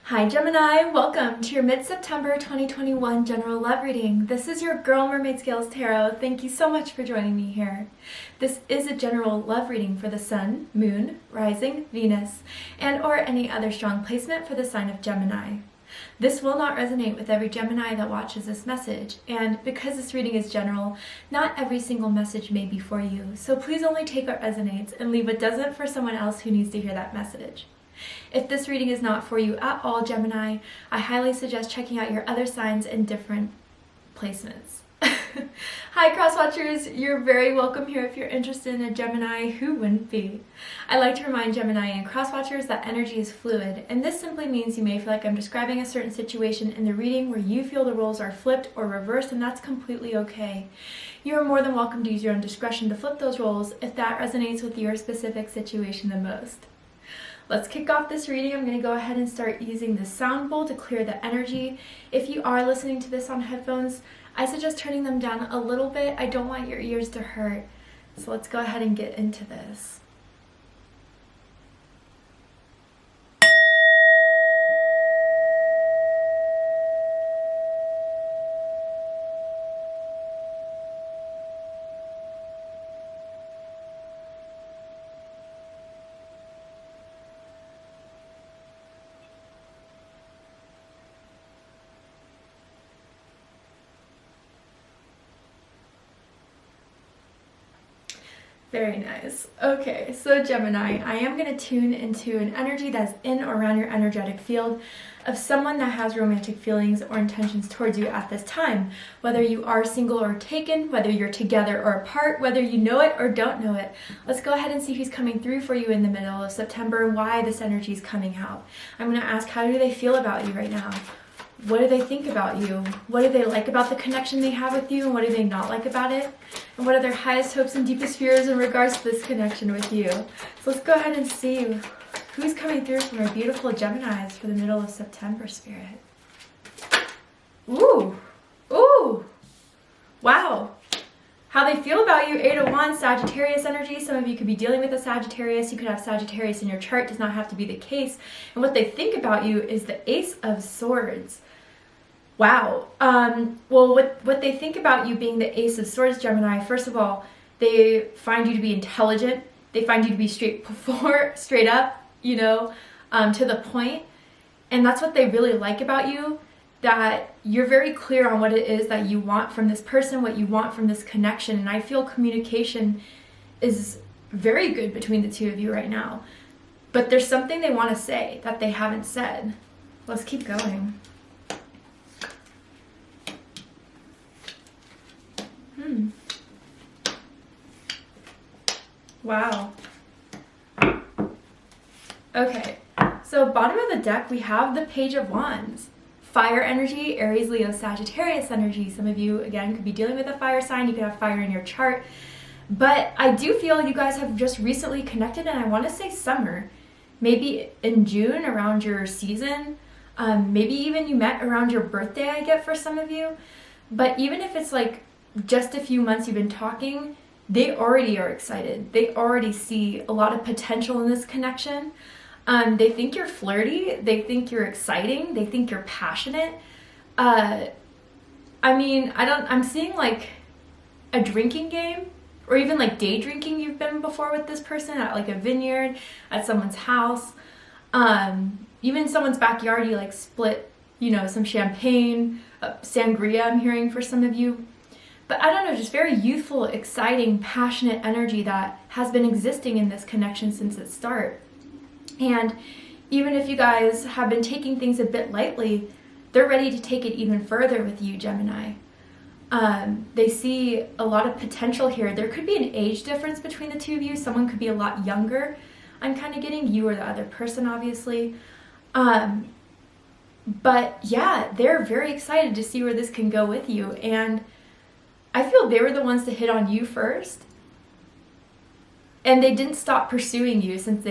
Hi Gemini, welcome to your mid-September 2021 general love reading. This is your girl Mermaid Scales Tarot. Thank you so much for joining me here. This is a general love reading for the Sun, Moon, Rising, Venus, and or any other strong placement for the sign of Gemini. This will not resonate with every Gemini that watches this message, and because this reading is general, not every single message may be for you, so please only take what resonates and leave what doesn't for someone else who needs to hear that message. If this reading is not for you at all, Gemini, I highly suggest checking out your other signs in different placements. Hi Crosswatchers, you're very welcome here if you're interested in a Gemini. Who wouldn't be? I like to remind Gemini and Crosswatchers that energy is fluid, and this simply means you may feel like I'm describing a certain situation in the reading where you feel the roles are flipped or reversed, and that's completely okay. You are more than welcome to use your own discretion to flip those roles if that resonates with your specific situation the most. Let's kick off this reading. I'm going to go ahead and start using the sound bowl to clear the energy. If you are listening to this on headphones, I suggest turning them down a little bit. I don't want your ears to hurt. So let's go ahead and get into this. Very nice. Okay, so Gemini, I am going to tune into an energy that's in or around your energetic field of someone that has romantic feelings or intentions towards you at this time. Whether you are single or taken, whether you're together or apart, whether you know it or don't know it. Let's go ahead and see who's coming through for you in the middle of September and why this energy is coming out. I'm going to ask, how do they feel about you right now? What do they think about you? What do they like about the connection they have with you, and what do they not like about it? And what are their highest hopes and deepest fears in regards to this connection with you? So let's go ahead and see who's coming through from our beautiful Geminis for the middle of September, Spirit. Ooh, ooh, wow. How they feel about you, 8 of Wands, Sagittarius energy. Some of you could be dealing with a Sagittarius. You could have Sagittarius in your chart. Does not have to be the case. And what they think about you is the Ace of Swords. Wow. Well, what they think about you being the Ace of Swords, Gemini, first of all, they find you to be intelligent. They find you to be straight up, you know, to the point. And that's what they really like about you, that you're very clear on what it is that you want from this person, what you want from this connection. And I feel communication is very good between the two of you right now. But there's something they want to say that they haven't said. Let's keep going. Wow. Okay, so bottom of the deck, we have the Page of Wands. Fire energy, Aries, Leo, Sagittarius energy. Some of you, again, could be dealing with a fire sign. You could have fire in your chart. But I do feel you guys have just recently connected, and I want to say summer. Maybe in June, around your season. Maybe even you met around your birthday, I get, for some of you. But even if it's like just a few months you've been talking, they already are excited. They already see a lot of potential in this connection. They think you're flirty. They think you're exciting. They think you're passionate. I mean, I'm seeing like a drinking game, or even like day drinking you've been before with this person at like a vineyard, at someone's house, even someone's backyard. You like split, you know, some champagne, sangria I'm hearing for some of you. But I don't know, just very youthful, exciting, passionate energy that has been existing in this connection since its start. And even if you guys have been taking things a bit lightly, they're ready to take it even further with you, Gemini. They see a lot of potential here. There could be an age difference between the two of you. Someone could be a lot younger. I'm kind of getting you or the other person, obviously. But yeah, they're very excited to see where this can go with you. And I feel they were the ones to hit on you first. And they didn't stop pursuing you since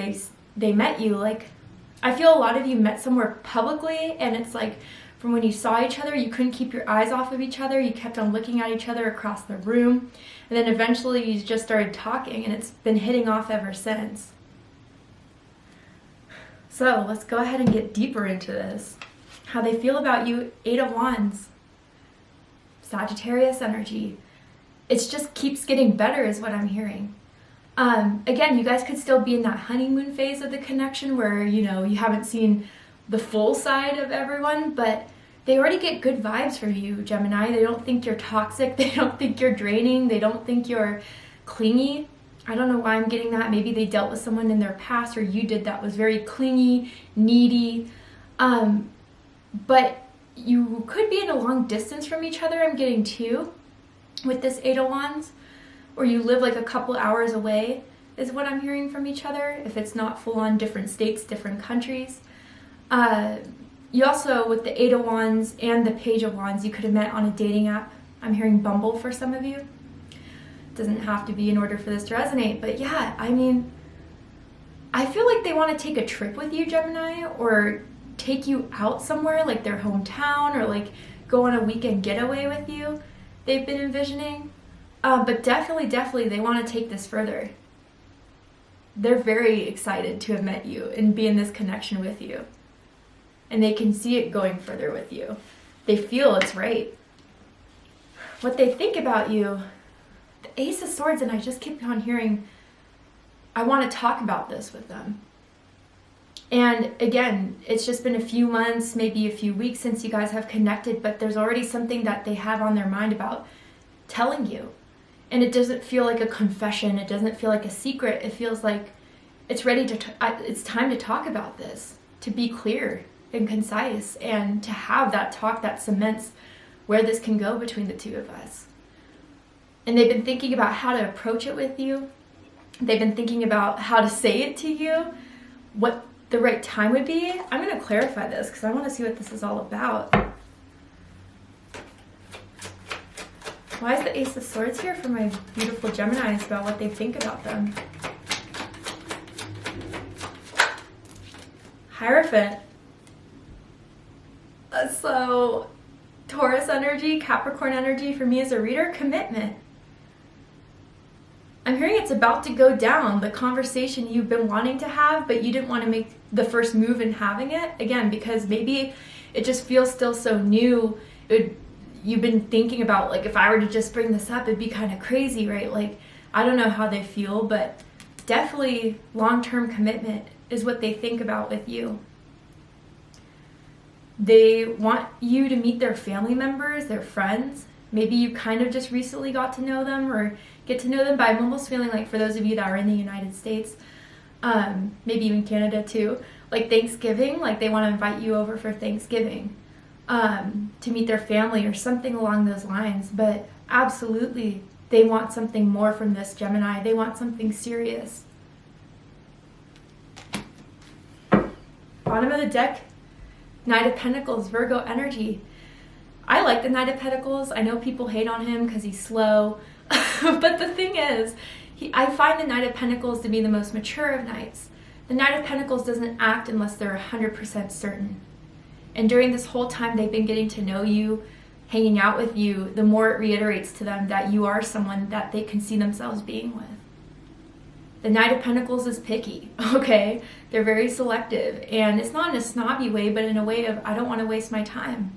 they met you. Like, I feel a lot of you met somewhere publicly, and it's like from when you saw each other, you couldn't keep your eyes off of each other. You kept on looking at each other across the room, and then eventually you just started talking, and it's been hitting off ever since. So let's go ahead and get deeper into this. How they feel about you, 8 of Wands. Sagittarius energy. It just keeps getting better is what I'm hearing. Again, you guys could still be in that honeymoon phase of the connection where, you know, you haven't seen the full side of everyone, but they already get good vibes from you, Gemini. They don't think you're toxic. They don't think you're draining. They don't think you're clingy. I don't know why I'm getting that. Maybe they dealt with someone in their past, or you did, that was very clingy, needy. But you could be in a long distance from each other, I'm getting too, with this 8 of Wands. Or you live like a couple hours away is what I'm hearing from each other, if it's not full on different states, different countries. You also, with the 8 of Wands and the Page of Wands, you could have met on a dating app. I'm hearing Bumble for some of you. Doesn't have to be in order for this to resonate, but yeah, I mean, I feel like they want to take a trip with you, Gemini, or take you out somewhere, like their hometown, or like go on a weekend getaway with you. They've been envisioning. But definitely, they want to take this further. They're very excited to have met you and be in this connection with you. And they can see it going further with you. They feel it's right. What they think about you, the Ace of Swords, and I just keep on hearing, I want to talk about this with them. And again, it's just been a few months, maybe a few weeks since you guys have connected, but there's already something that they have on their mind about telling you. And it doesn't feel like a confession. It doesn't feel like a secret. It feels like it's ready to, it's time to talk about this, to be clear and concise, and to have that talk that cements where this can go between the two of us. And they've been thinking about how to approach it with you. They've been thinking about how to say it to you, what the right time would be. I'm going to clarify this because I want to see what this is all about. Why is the Ace of Swords here for my beautiful Geminis about what they think about them? Hierophant. So, Taurus energy, Capricorn energy for me as a reader, commitment. I'm hearing it's about to go down, the conversation you've been wanting to have, but you didn't want to make the first move in having it. Again, because maybe it just feels still so new. You've been thinking about, like, if I were to just bring this up, it'd be kind of crazy, right? Like, I don't know how they feel, but definitely long-term commitment is what they think about with you. They want you to meet their family members, their friends. Maybe you kind of just recently got to know them or get to know them, but I'm almost feeling like for those of you that are in the United States, maybe even Canada too, like Thanksgiving, like they want to invite you over for Thanksgiving. To meet their family or something along those lines. But absolutely, they want something more from this Gemini. They want something serious. Bottom of the deck, Knight of Pentacles, Virgo energy. I like the Knight of Pentacles. I know people hate on him because he's slow. But the thing is, I find the Knight of Pentacles to be the most mature of knights. The Knight of Pentacles doesn't act unless they're 100% certain. And during this whole time they've been getting to know you, hanging out with you, the more it reiterates to them that you are someone that they can see themselves being with. The Knight of Pentacles is picky, okay? They're very selective. And it's not in a snobby way, but in a way of, I don't want to waste my time.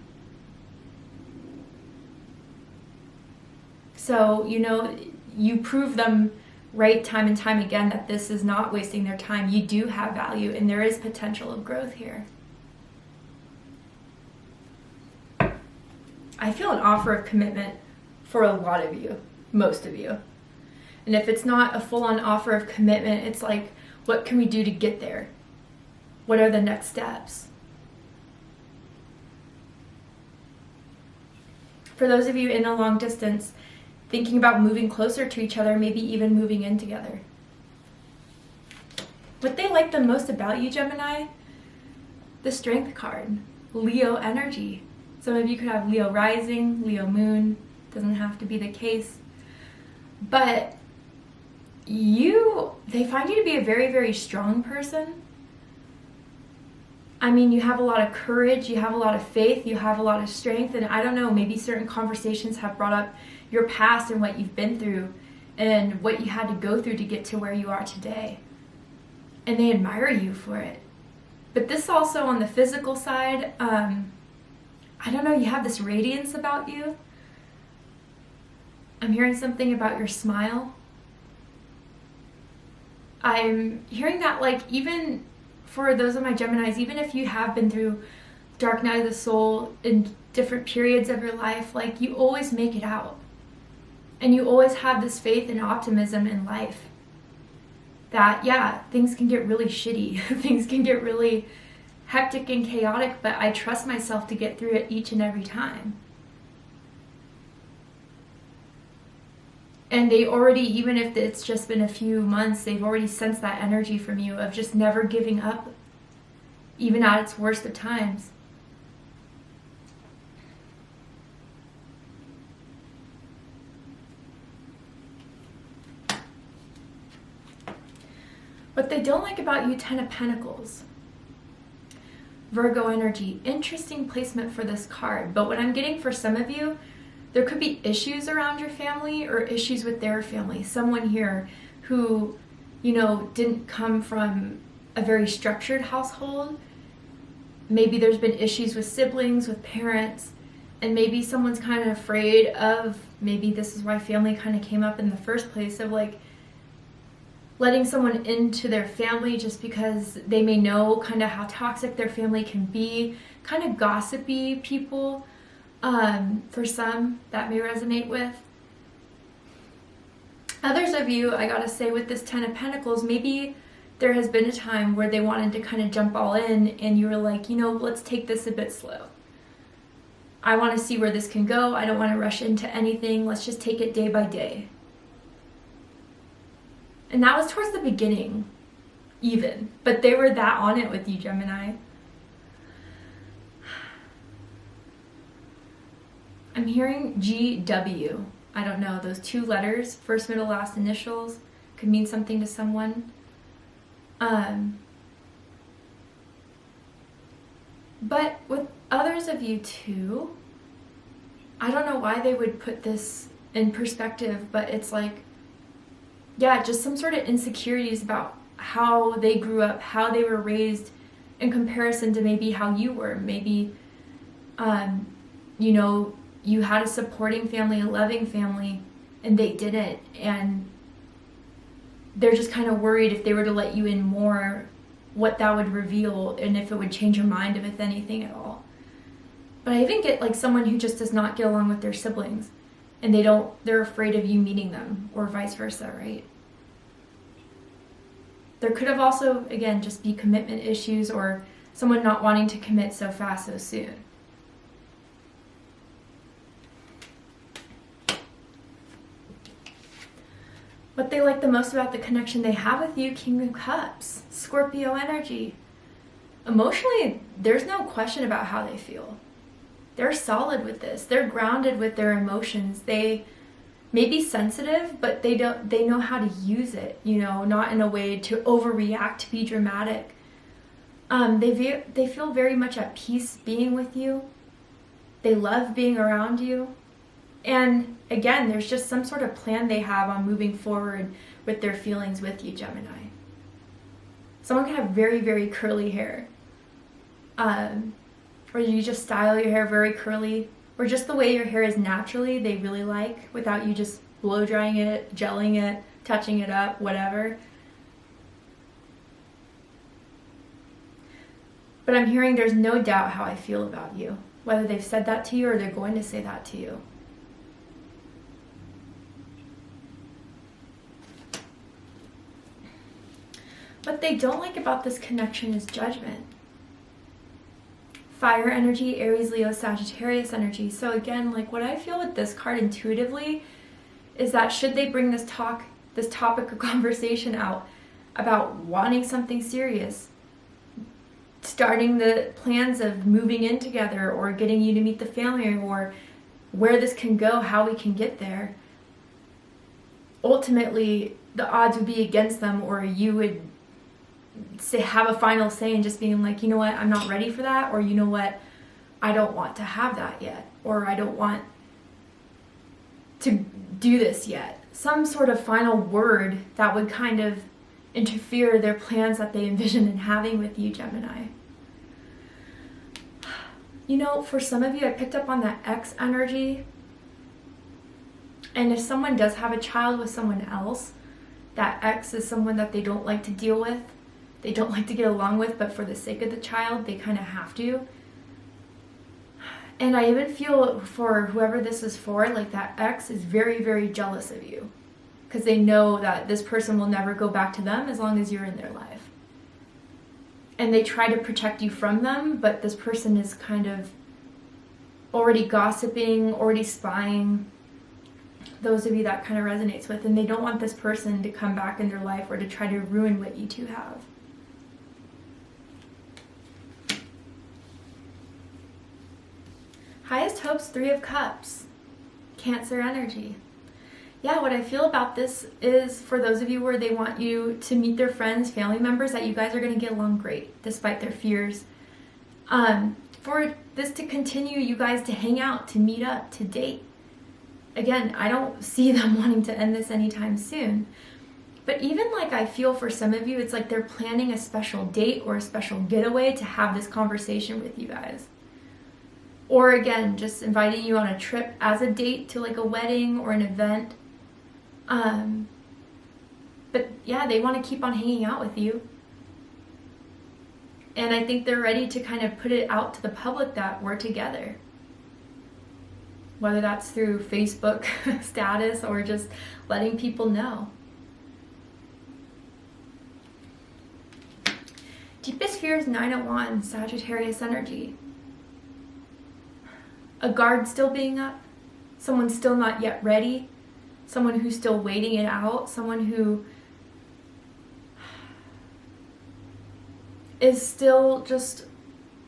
So, you know, you prove them right time and time again that this is not wasting their time. You do have value, and there is potential of growth here. I feel an offer of commitment for a lot of you, most of you. And if it's not a full-on offer of commitment, it's like, what can we do to get there? What are the next steps? For those of you in a long distance, thinking about moving closer to each other, maybe even moving in together. What they like the most about you, Gemini? The Strength card, Leo energy. Some of you could have Leo rising, Leo moon, doesn't have to be the case. But they find you to be a very, very strong person. I mean, you have a lot of courage, you have a lot of faith, you have a lot of strength, and I don't know, maybe certain conversations have brought up your past and what you've been through and what you had to go through to get to where you are today. And they admire you for it. But this also on the physical side, I don't know, you have this radiance about you. I'm hearing something about your smile. I'm hearing that, like, even for those of my Geminis, even if you have been through dark night of the soul in different periods of your life, like, you always make it out. And you always have this faith and optimism in life. That, yeah, things can get really shitty. Things can get really hectic and chaotic, but I trust myself to get through it each and every time. And they already, even if it's just been a few months, they've already sensed that energy from you of just never giving up, even at its worst of times. What they don't like about you, 10 of Pentacles. Virgo energy. Interesting placement for this card. But what I'm getting for some of you, there could be issues around your family or issues with their family. Someone here who, you know, didn't come from a very structured household. Maybe there's been issues with siblings, with parents, and maybe someone's kind of afraid of, maybe this is why family kind of came up in the first place, of like letting someone into their family just because they may know kind of how toxic their family can be, kind of gossipy people. For some, that may resonate with. Others of you, I gotta say, with this 10 of Pentacles, maybe there has been a time where they wanted to kind of jump all in and you were like, you know, let's take this a bit slow. I want to see where this can go. I don't want to rush into anything. Let's just take it day by day. And that was towards the beginning, even. But they were that on it with you, Gemini. I'm hearing GW. I don't know, those two letters, first, middle, last initials, could mean something to someone. But with others of you too, I don't know why they would put this in perspective, but it's like, yeah, just some sort of insecurities about how they grew up, how they were raised in comparison to maybe how you were. Maybe, you know, you had a supporting family, a loving family, and they didn't. And they're just kind of worried if they were to let you in more, what that would reveal and if it would change your mind, if anything at all. But I even get like someone who just does not get along with their siblings and they're afraid of you meeting them, or vice versa, right? There could have also, again, just be commitment issues or someone not wanting to commit so fast, so soon. What they like the most about the connection they have with you, King of Cups, Scorpio energy. Emotionally, there's no question about how they feel. They're solid with this. They're grounded with their emotions. They may be sensitive, but they know how to use it, you know, not in a way to overreact, to be dramatic. They feel very much at peace being with you. They love being around you. And again, there's just some sort of plan they have on moving forward with their feelings with you, Gemini. Someone can have very, very curly hair. Or you just style your hair very curly. Or just the way your hair is naturally, they really like, without you just blow drying it, gelling it, touching it up, whatever. But I'm hearing there's no doubt how I feel about you, whether they've said that to you or they're going to say that to you. What they don't like about this connection is judgment. Fire energy, Aries, Leo, Sagittarius energy. So again, like what I feel with this card intuitively is that should they bring this topic of conversation out about wanting something serious, starting the plans of moving in together or getting you to meet the family or where this can go, how we can get there, ultimately the odds would be against them, or you would have a final say in just being like, you know what, I'm not ready for that, or you know what, I don't want to have that yet, or I don't want to do this yet. Some sort of final word that would kind of interfere their plans that they envision in having with you, Gemini. You know, for some of you, I picked up on that X energy. And if someone does have a child with someone else, that X is someone that they don't like to deal with, they don't like to get along with, but for the sake of the child, they kind of have to. And I even feel for whoever this is for, like that X is very, very jealous of you, because they know that this person will never go back to them as long as you're in their life. And they try to protect you from them, but this person is kind of already gossiping, already spying. Those of you that kind of resonates with, and they don't want this person to come back in their life or to try to ruin what you two have. Highest hopes, 3 of Cups, Cancer energy. Yeah, what I feel about this is for those of you where they want you to meet their friends, family members, that you guys are going to get along great despite their fears. For this to continue, you guys to hang out, to meet up, to date. Again, I don't see them wanting to end this anytime soon. But even like I feel for some of you, it's like they're planning a special date or a special getaway to have this conversation with you guys. Or again, just inviting you on a trip as a date to like a wedding or an event. But yeah, they want to keep on hanging out with you. And I think they're ready to kind of put it out to the public that we're together. Whether that's through Facebook status or just letting people know. Deepest fears, 9 of Wands, Sagittarius energy. A guard still being up, someone still not yet ready, someone who's still waiting it out, someone who is still just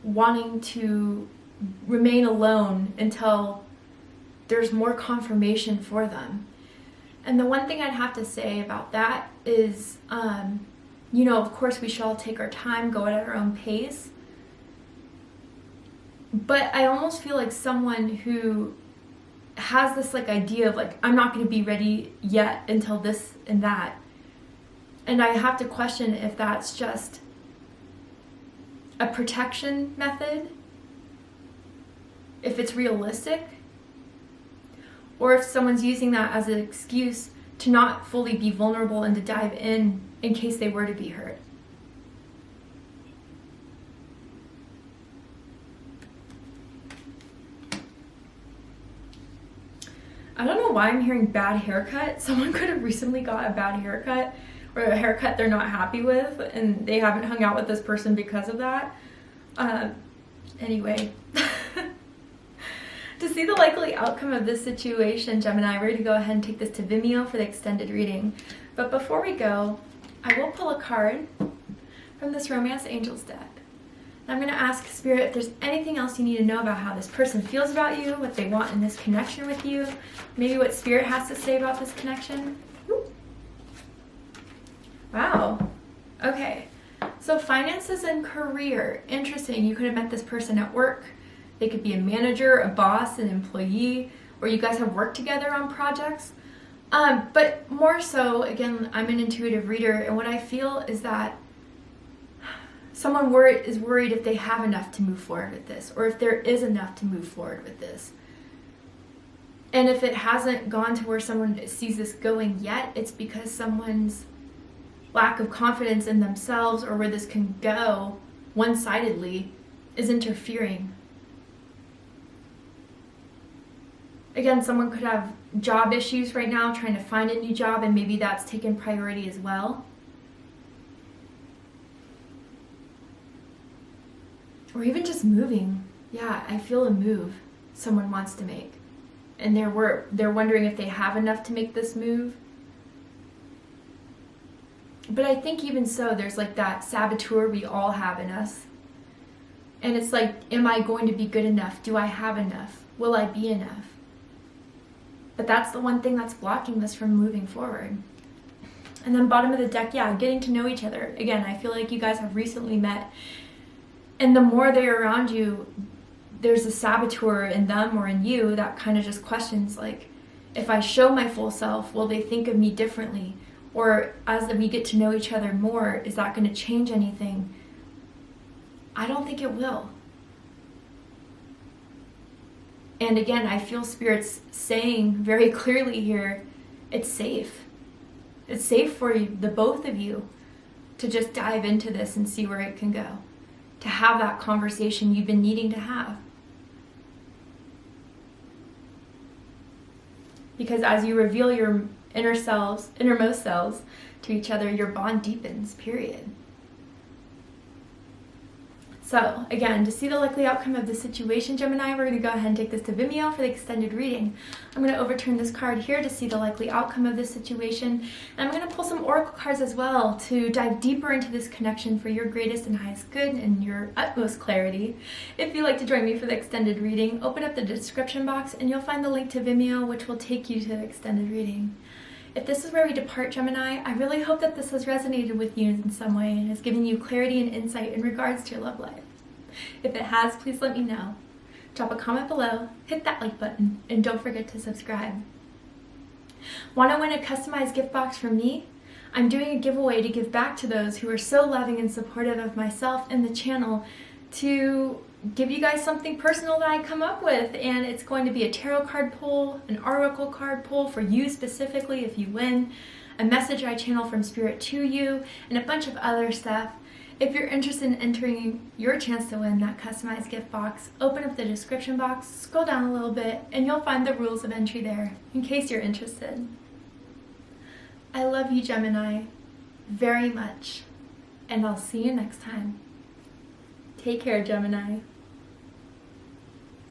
wanting to remain alone until there's more confirmation for them. And the one thing I'd have to say about that is, you know, of course we should all take our time, go at our own pace. But I almost feel like someone who has this like idea of like, I'm not going to be ready yet until this and that. And I have to question if that's just a protection method, if it's realistic, or if someone's using that as an excuse to not fully be vulnerable and to dive in case they were to be hurt. I don't know why I'm hearing bad haircut. Someone could have recently got a bad haircut or a haircut they're not happy with and they haven't hung out with this person because of that. Anyway, to see the likely outcome of this situation, Gemini, we're going to go ahead and take this to Vimeo for the extended reading. But before we go, I will pull a card from this Romance Angels deck. I'm going to ask Spirit if there's anything else you need to know about how this person feels about you, what they want in this connection with you, maybe what Spirit has to say about this connection. Wow. Okay. So finances and career. Interesting. You could have met this person at work. They could be a manager, a boss, an employee, or you guys have worked together on projects. But more so, again, I'm an intuitive reader, and what I feel is that someone is worried if they have enough to move forward with this, or if there is enough to move forward with this. And if it hasn't gone to where someone sees this going yet, it's because someone's lack of confidence in themselves or where this can go one-sidedly is interfering. Again, someone could have job issues right now, trying to find a new job, and maybe that's taken priority as well. Or even just moving. Yeah, I feel a move someone wants to make. And they're wondering if they have enough to make this move. But I think even so, there's like that saboteur we all have in us. And it's like, am I going to be good enough? Do I have enough? Will I be enough? But that's the one thing that's blocking this from moving forward. And then bottom of the deck, yeah, getting to know each other. Again, I feel like you guys have recently met. And the more they're around you, there's a saboteur in them or in you that kind of just questions, like, if I show my full self, will they think of me differently? Or as we get to know each other more, is that going to change anything? I don't think it will. And again, I feel Spirit's saying very clearly here, it's safe. It's safe for you, the both of you, to just dive into this and see where it can go. To have that conversation you've been needing to have. Because as you reveal your innermost selves to each other, your bond deepens, period. So, again, to see the likely outcome of the situation, Gemini, we're going to go ahead and take this to Vimeo for the extended reading. I'm going to overturn this card here to see the likely outcome of this situation. And I'm going to pull some oracle cards as well to dive deeper into this connection for your greatest and highest good and your utmost clarity. If you'd like to join me for the extended reading, open up the description box and you'll find the link to Vimeo, which will take you to the extended reading. If this is where we depart, Gemini, I really hope that this has resonated with you in some way and has given you clarity and insight in regards to your love life. If it has, please let me know. Drop a comment below, hit that like button, and don't forget to subscribe. Want to win a customized gift box from me? I'm doing a giveaway to give back to those who are so loving and supportive of myself and the channel, to give you guys something personal that I come up with, and it's going to be a tarot card pull, an oracle card pull for you specifically if you win, a message I channel from Spirit to you, and a bunch of other stuff. If you're interested in entering your chance to win that customized gift box, open up the description box, scroll down a little bit, and you'll find the rules of entry there in case you're interested. I love you, Gemini, very much, and I'll see you next time. Take care, Gemini.